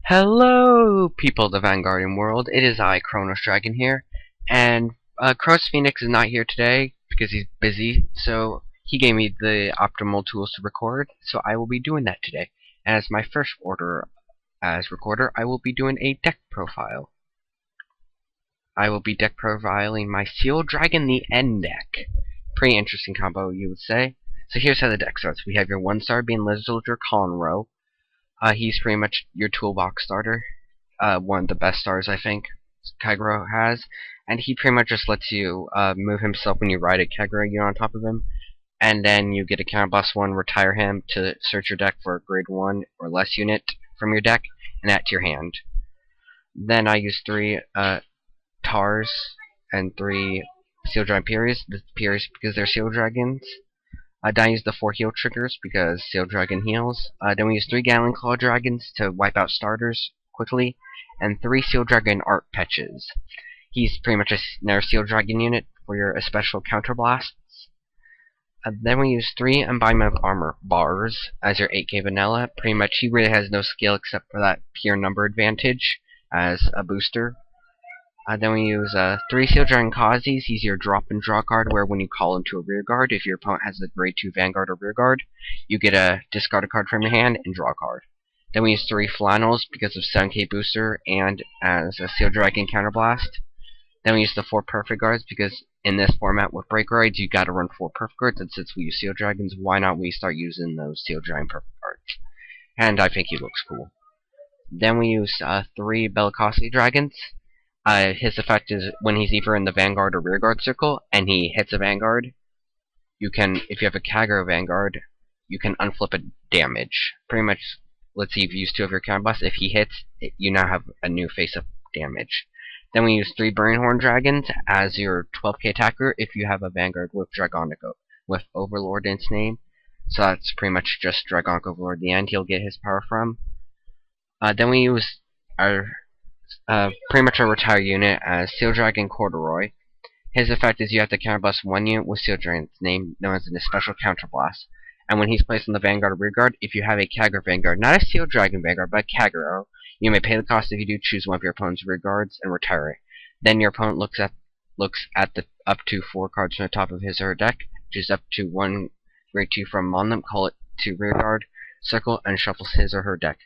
Hello, people of the Vanguard world. It is I, Chronos Dragon here, and Cross Phoenix is not here today because he's busy. So he gave me the optimal tools to record, so I will be doing that today. And as my first order as recorder, I will be doing a deck profile. I will be deck profiling my Seal Dragon the End deck. Pretty interesting combo, you would say. So here's how the deck starts. We have your 1-star being Lizard Soldier Conroe. He's pretty much your toolbox starter. One of the best stars I think Kagero has, and he pretty much just lets you move himself when you ride a Kagero unit on top of him, and then you get a counter+1, retire him to search your deck for a grade 1 or less unit from your deck, and add to your hand. Then I use 3 Tars and 3 Seal Dragon Peries. The Peries because they're Seal Dragons. Then I use the 4 heal triggers because Seal Dragon heals. Then we use 3 Gatling Claw Dragons to wipe out starters quickly, and 3 Seal Dragon Art Patches. He's pretty much another Seal Dragon unit for your special counterblasts. Then we use 3 Embodiment of Armor bars as your 8k vanilla. Pretty much he really has no skill except for that pure number advantage as a booster. Then we use 3 Seal Dragon Kazis. He's your drop and draw card, where when you call into a rear guard, if your opponent has a grade 2 Vanguard or rear guard, you get a discard a card from your hand and draw a card. Then we use 3 Flannels because of 7k booster and as a Seal Dragon counterblast. Then we use the 4 Perfect Guards because in this format with Break Raids, you gotta run 4 Perfect Guards, and since we use Seal Dragons, why not we start using those Seal Dragon Perfect Guards? And I think he looks cool. Then we use 3 Bellicosity Dragons. His effect is when he's either in the Vanguard or Rearguard circle, and he hits a Vanguard, you can, if you have a Kagero Vanguard, you can unflip a damage. Pretty much, let's see if you use 2 of your counterblast. If he hits, you now have a new face-up damage. Then we use 3 Burning Horn Dragons as your 12k attacker if you have a Vanguard with Dragonic with Overlord in its name. So that's pretty much just Dragonic Overlord at the end he'll get his power from. Then we use our pretty much a retire unit as Seal Dragon Corduroy. His effect is you have to counterblast 1 unit with Seal Dragon's name, known as a special counterblast. And when he's placed in the Vanguard or Rearguard, if you have a Kagero Vanguard, not a Seal Dragon Vanguard, but a Kagero, you may pay the cost. If you do, choose one of your opponent's Rearguards and retire it. Then your opponent looks at the up to 4 cards from the top of his or her deck, choose up to 1 grade 2 from among them, call it to Rearguard, circle, and shuffles his or her deck.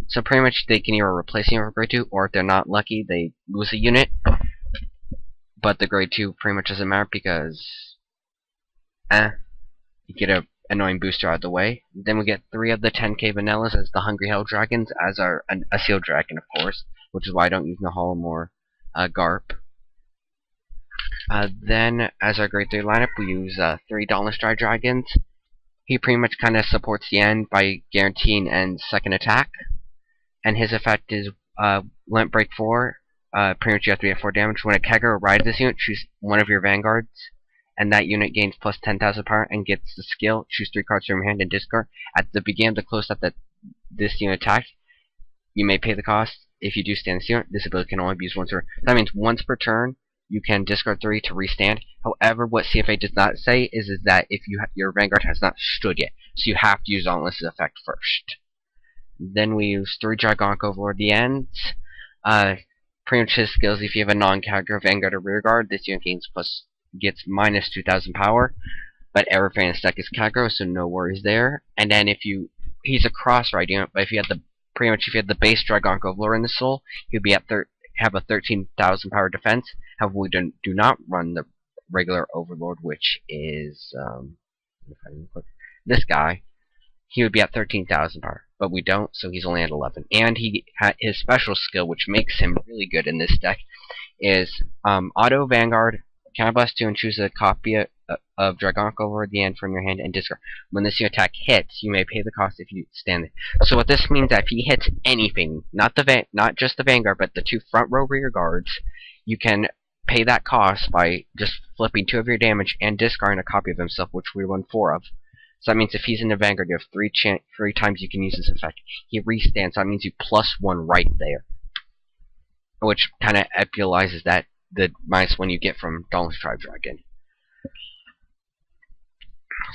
So pretty much they can either replace you with grade 2, or if they're not lucky, they lose a unit. But the grade 2 pretty much doesn't matter because you get a annoying booster out of the way. Then we get 3 of the 10k vanillas as the Hungry Hell Dragons, as a Seal Dragon, of course, which is why I don't use Nahal or Garp. Then, as our grade 3 lineup, we use 3 Dauntless Dry Dragons. He pretty much kind of supports the end by guaranteeing end's second attack. And his effect is Limp Break 4. Pretty much you have to be at 4 damage. When a Kagero rides this unit, choose one of your Vanguards, and that unit gains plus 10,000 power and gets the skill. Choose 3 cards from your hand and discard. At the beginning of the close up that this unit attacked, you may pay the cost. If you do stand this unit, this ability can only be used once per turn. That means once per turn, you can discard 3 to restand. However, what CFA does not say is that if your Vanguard has not stood yet, so you have to use Dauntless's effect first. Then we use 3 Dragonic Overlord at the end. Pretty much his skills, if you have a non-Kagero Vanguard or Rearguard, this unit gets minus 2,000 power. But everything in his deck is Kagero, so no worries there. And then he's a cross-ride unit, but if you had the base Dragonic Overlord in the soul, he'd be have a 13,000 power defense. However, we do not run the regular Overlord, which is this guy. He would be at 13,000 power, but we don't, so he's only at 11. And his special skill, which makes him really good in this deck, is Auto Vanguard, counterblast 2, and choose a copy of Dragonic Overlord at the end from your hand and discard. When this attack hits, you may pay the cost if you stand it. So what this means is that if he hits anything, not just the Vanguard, but the 2 front row rear guards, you can pay that cost by just flipping 2 of your damage and discarding a copy of himself, which we run 4 of. So that means if he's in the Vanguard, you have 3 times you can use this effect. He restands, so that means you +1 right there. Which kind of equalizes the -1 you get from Dauntless Dry Dragon.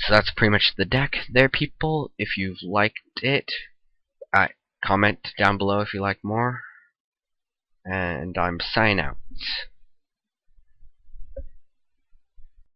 So that's pretty much the deck there, people. If you've liked it, Comment down below if you like more. And I'm signing out.